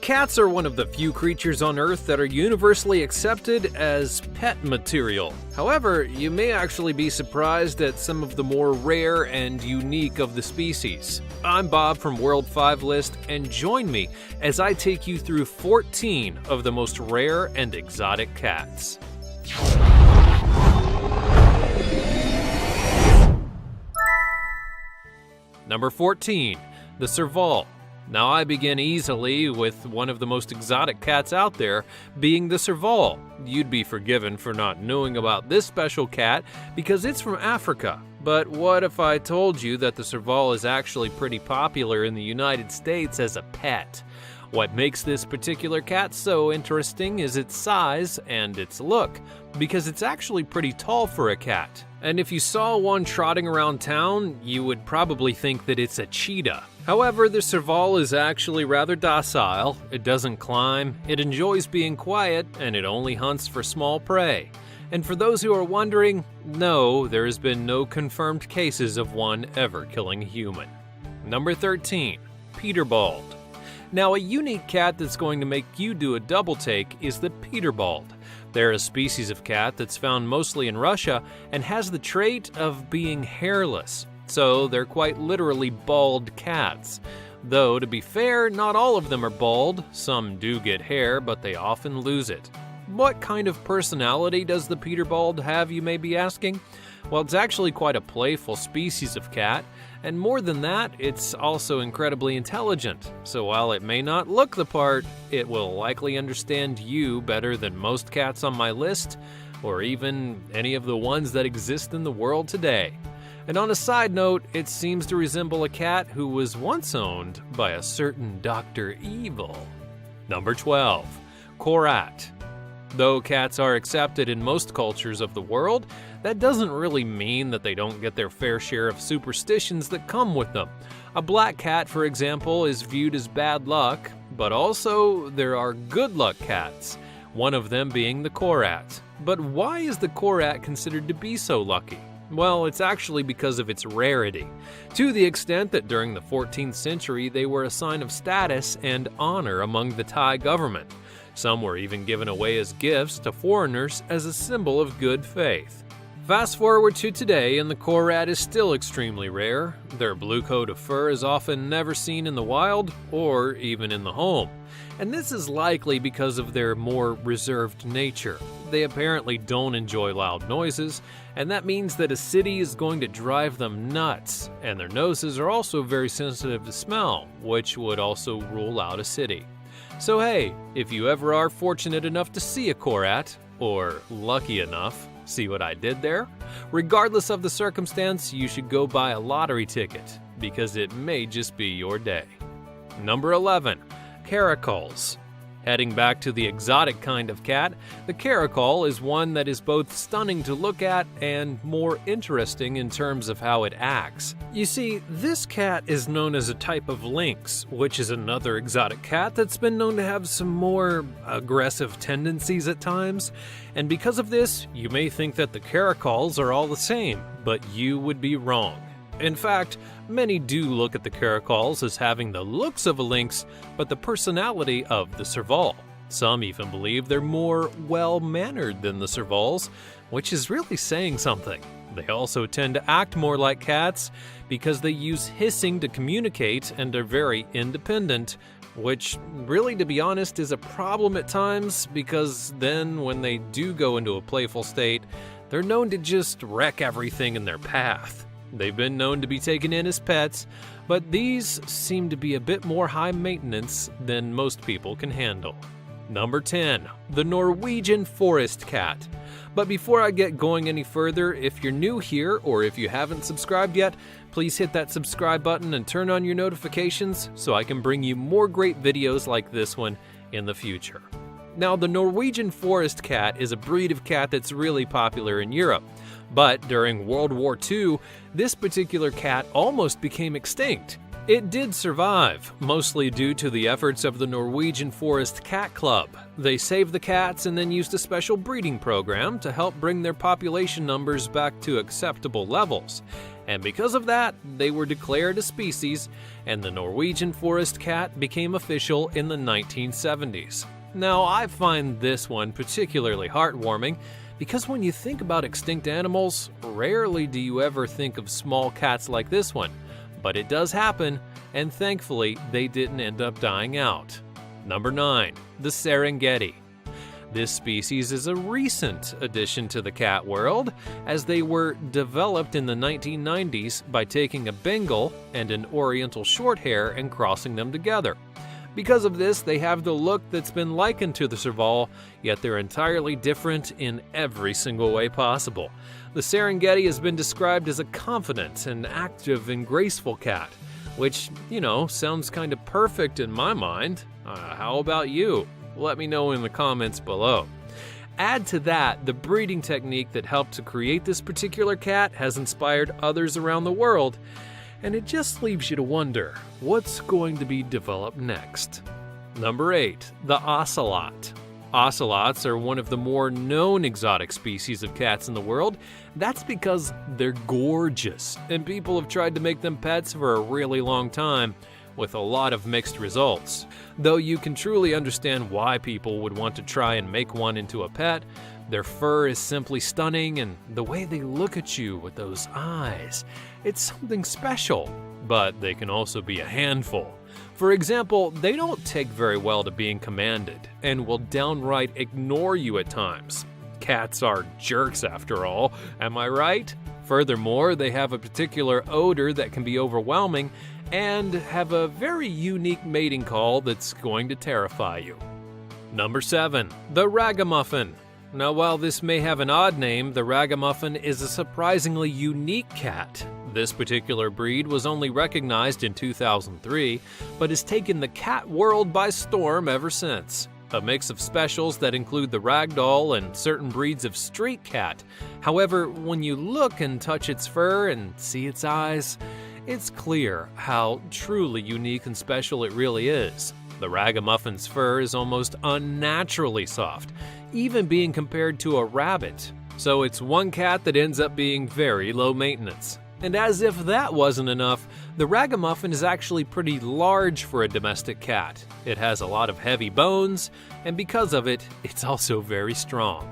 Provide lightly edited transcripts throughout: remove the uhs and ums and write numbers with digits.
Cats are one of the few creatures on Earth that are universally accepted as pet material. However, you may actually be surprised at some of the more rare and unique of the species. I'm Bob from World 5 List, and join me as I take you through 14 of the most rare and exotic cats. Number 14. The Serval. Now I begin easily with one of the most exotic cats out there, being the Serval. You'd be forgiven for not knowing about this special cat because it's from Africa. But what if I told you that the Serval is actually pretty popular in the United States as a pet? What makes this particular cat so interesting is its size and its look, because it's actually pretty tall for a cat. And if you saw one trotting around town, you would probably think that it's a cheetah. However, the Serval is actually rather docile. It doesn't climb, it enjoys being quiet, and it only hunts for small prey. And for those who are wondering, no, there has been no confirmed cases of one ever killing a human. Number 13. Peterbald. Now, a unique cat that's going to make you do a double take is the Peterbald. They're a species of cat that's found mostly in Russia and has the trait of being hairless. So they're quite literally bald cats. Though, to be fair, not all of them are bald. Some do get hair, but they often lose it. What kind of personality does the Peterbald have, you may be asking? Well, it's actually quite a playful species of cat, and more than that, it's also incredibly intelligent. So while it may not look the part, it will likely understand you better than most cats on my list, or even any of the ones that exist in the world today. And on a side note, it seems to resemble a cat who was once owned by a certain Dr. Evil. Number 12. Korat. Though cats are accepted in most cultures of the world, that doesn't really mean that they don't get their fair share of superstitions that come with them. A black cat, for example, is viewed as bad luck, but also there are good luck cats, one of them being the Korat. But why is the Korat considered to be so lucky? Well, it's actually because of its rarity, to the extent that during the 14th century they were a sign of status and honor among the Thai government. Some were even given away as gifts to foreigners as a symbol of good faith. Fast forward to today, and the Korat is still extremely rare. Their blue coat of fur is often never seen in the wild or even in the home. And this is likely because of their more reserved nature. They apparently don't enjoy loud noises, and that means that a city is going to drive them nuts. And their noses are also very sensitive to smell, which would also rule out a city. So hey, if you ever are fortunate enough to see a Korat, or lucky enough, see what I did there? Regardless of the circumstance, you should go buy a lottery ticket, because it may just be your day. Number 11. Caracoles. Heading back to the exotic kind of cat, the caracol is one that is both stunning to look at and more interesting in terms of how it acts. You see, this cat is known as a type of lynx, which is another exotic cat that's been known to have some more aggressive tendencies at times. And because of this, you may think that the caracoles are all the same, but you would be wrong. In fact, many do look at the caracoles as having the looks of a lynx, but the personality of the Serval. Some even believe they're more well-mannered than the Servals, which is really saying something. They also tend to act more like cats because they use hissing to communicate and are very independent, which really, to be honest, is a problem at times because then when they do go into a playful state, they're known to just wreck everything in their path. They've been known to be taken in as pets, but these seem to be a bit more high maintenance than most people can handle. Number 10. The Norwegian forest cat. But before I get going any further, if you're new here or if you haven't subscribed yet, please hit that subscribe button and turn on your notifications so I can bring you more great videos like this one in the future. Now, the Norwegian forest cat is a breed of cat that's really popular in Europe. But during World War II, this particular cat almost became extinct. It did survive, mostly due to the efforts of the Norwegian Forest Cat Club. They saved the cats and then used a special breeding program to help bring their population numbers back to acceptable levels. And because of that, they were declared a species, and the Norwegian forest cat became official in the 1970s. Now, I find this one particularly heartwarming because when you think about extinct animals, rarely do you ever think of small cats like this one. But it does happen, and thankfully, they didn't end up dying out. Number 9. The Serengeti. This species is a recent addition to the cat world, as they were developed in the 1990s by taking a Bengal and an Oriental Shorthair and crossing them together. Because of this, they have the look that's been likened to the Serval, yet they're entirely different in every single way possible. The Serengeti has been described as a confident and active and graceful cat, which, sounds kind of perfect in my mind. How about you? Let me know in the comments below. Add to that, the breeding technique that helped to create this particular cat has inspired others around the world, and it just leaves you to wonder, what's going to be developed next? Number 8. The ocelot. Ocelots are one of the more known exotic species of cats in the world. That's because they're gorgeous, and people have tried to make them pets for a really long time, with a lot of mixed results. Though you can truly understand why people would want to try and make one into a pet, their fur is simply stunning, and the way they look at you with those eyes, it's something special. But they can also be a handful. For example, they don't take very well to being commanded, and will downright ignore you at times. Cats are jerks after all, am I right? Furthermore, they have a particular odor that can be overwhelming, and have a very unique mating call that's going to terrify you. Number 7. The ragamuffin. Now, while this may have an odd name, the ragamuffin is a surprisingly unique cat. This particular breed was only recognized in 2003, but has taken the cat world by storm ever since. A mix of specials that include the ragdoll and certain breeds of street cat. However, when you look and touch its fur and see its eyes, it's clear how truly unique and special it really is. The ragamuffin's fur is almost unnaturally soft, even being compared to a rabbit. So it's one cat that ends up being very low maintenance. And as if that wasn't enough, the ragamuffin is actually pretty large for a domestic cat. It has a lot of heavy bones, and because of it, it's also very strong.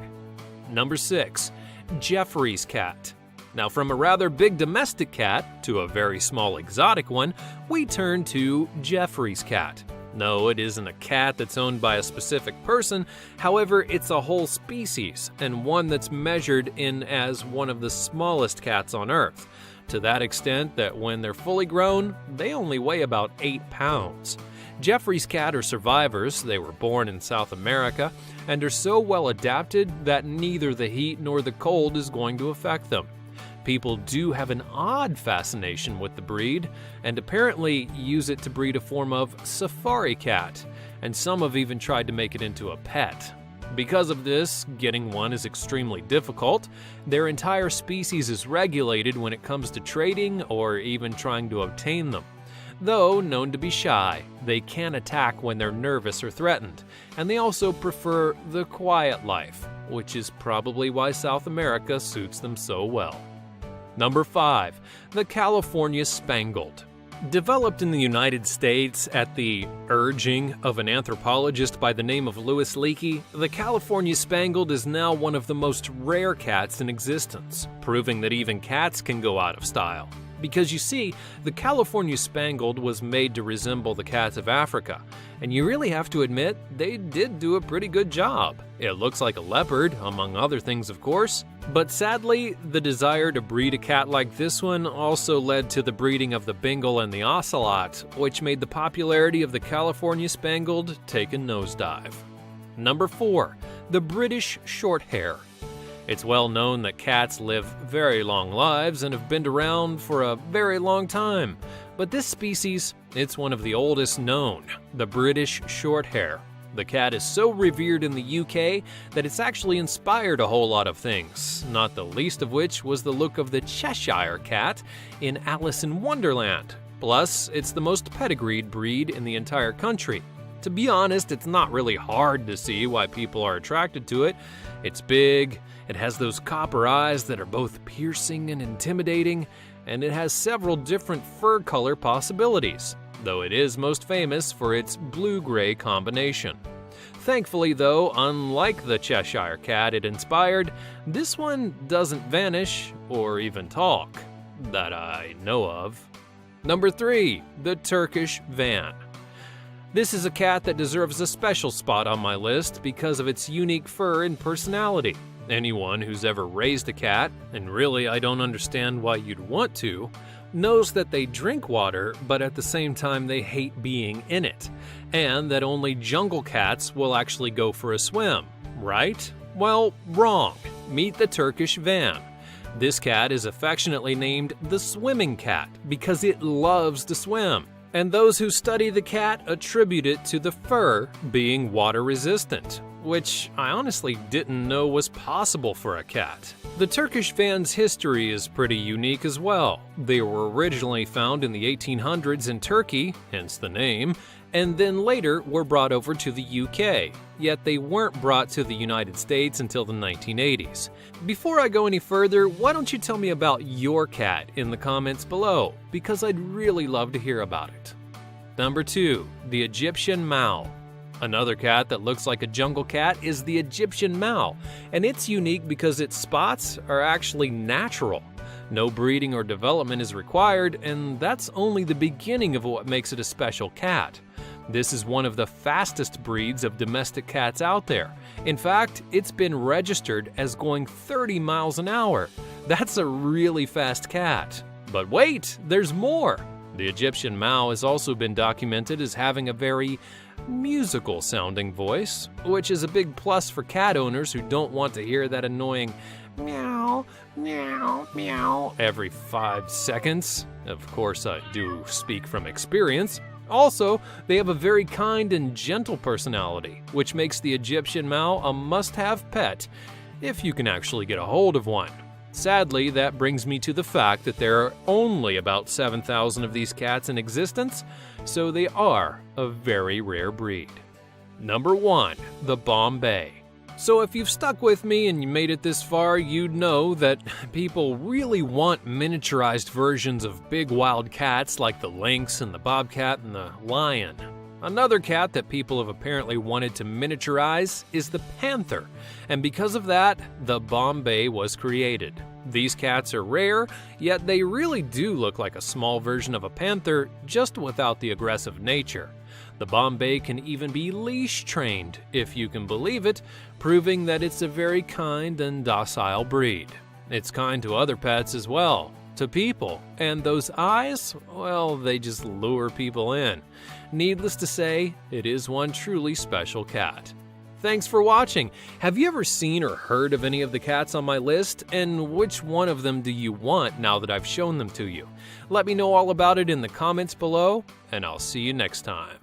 Number 6. Jeffrey's cat. Now, from a rather big domestic cat to a very small exotic one, we turn to Jeffrey's cat. No, it isn't a cat that's owned by a specific person. However, it's a whole species, and one that's measured in as one of the smallest cats on Earth, to that extent that when they're fully grown, they only weigh about 8 pounds. Jeffrey's cat are survivors. They were born in South America and are so well adapted that neither the heat nor the cold is going to affect them. People do have an odd fascination with the breed, and apparently use it to breed a form of safari cat, and some have even tried to make it into a pet. Because of this, getting one is extremely difficult. Their entire species is regulated when it comes to trading or even trying to obtain them. Though known to be shy, they can attack when they're nervous or threatened, and they also prefer the quiet life, which is probably why South America suits them so well. Number 5. The California Spangled. Developed in the United States at the urging of an anthropologist by the name of Louis Leakey, the California Spangled is now one of the most rare cats in existence, proving that even cats can go out of style. Because you see, the California Spangled was made to resemble the cats of Africa, and you really have to admit they did do a pretty good job. It looks like a leopard, among other things of course, but sadly, the desire to breed a cat like this one also led to the breeding of the Bengal and the Ocelot, which made the popularity of the California Spangled take a nosedive. Number 4. The British Shorthair. It's well known that cats live very long lives and have been around for a very long time. But this species, it's one of the oldest known, the British Shorthair. The cat is so revered in the UK that it's actually inspired a whole lot of things, not the least of which was the look of the Cheshire Cat in Alice in Wonderland. Plus, it's the most pedigreed breed in the entire country. To be honest, it's not really hard to see why people are attracted to it. It's big, it has those copper eyes that are both piercing and intimidating, and it has several different fur color possibilities, though it is most famous for its blue-gray combination. Thankfully though, unlike the Cheshire Cat it inspired, this one doesn't vanish or even talk, that I know of. Number 3. The Turkish Van. This is a cat that deserves a special spot on my list because of its unique fur and personality. Anyone who's ever raised a cat, and really I don't understand why you'd want to, knows that they drink water, but at the same time they hate being in it, and that only jungle cats will actually go for a swim, right? Well, wrong. Meet the Turkish Van. This cat is affectionately named the swimming cat because it loves to swim, and those who study the cat attribute it to the fur being water resistant, which I honestly didn't know was possible for a cat. The Turkish Van's history is pretty unique as well. They were originally found in the 1800s in Turkey, hence the name, and then later were brought over to the UK, yet they weren't brought to the United States until the 1980s. Before I go any further, why don't you tell me about your cat in the comments below, because I'd really love to hear about it. Number 2. The Egyptian Mau. Another cat that looks like a jungle cat is the Egyptian Mau, and it's unique because its spots are actually natural. No breeding or development is required, and that's only the beginning of what makes it a special cat. This is one of the fastest breeds of domestic cats out there. In fact, it's been registered as going 30 miles an hour. That's a really fast cat. But wait, there's more! The Egyptian Mau has also been documented as having a very musical sounding voice, which is a big plus for cat owners who don't want to hear that annoying meow, meow, meow every 5 seconds. Of course, I do speak from experience. Also, they have a very kind and gentle personality, which makes the Egyptian Mau a must-have pet if you can actually get a hold of one. Sadly, that brings me to the fact that there are only about 7,000 of these cats in existence, so they are a very rare breed. Number 1. The Bombay. So if you've stuck with me and you made it this far, you'd know that people really want miniaturized versions of big wild cats like the lynx and the bobcat and the lion. Another cat that people have apparently wanted to miniaturize is the panther, and because of that, the Bombay was created. These cats are rare, yet they really do look like a small version of a panther, just without the aggressive nature. The Bombay can even be leash trained, if you can believe it, proving that it's a very kind and docile breed. It's kind to other pets as well, to people, and those eyes, well, they just lure people in. Needless to say, it is one truly special cat. Thanks for watching. Have you ever seen or heard of any of the cats on my list? And which one of them do you want now that I've shown them to you? Let me know all about it in the comments below, and I'll see you next time.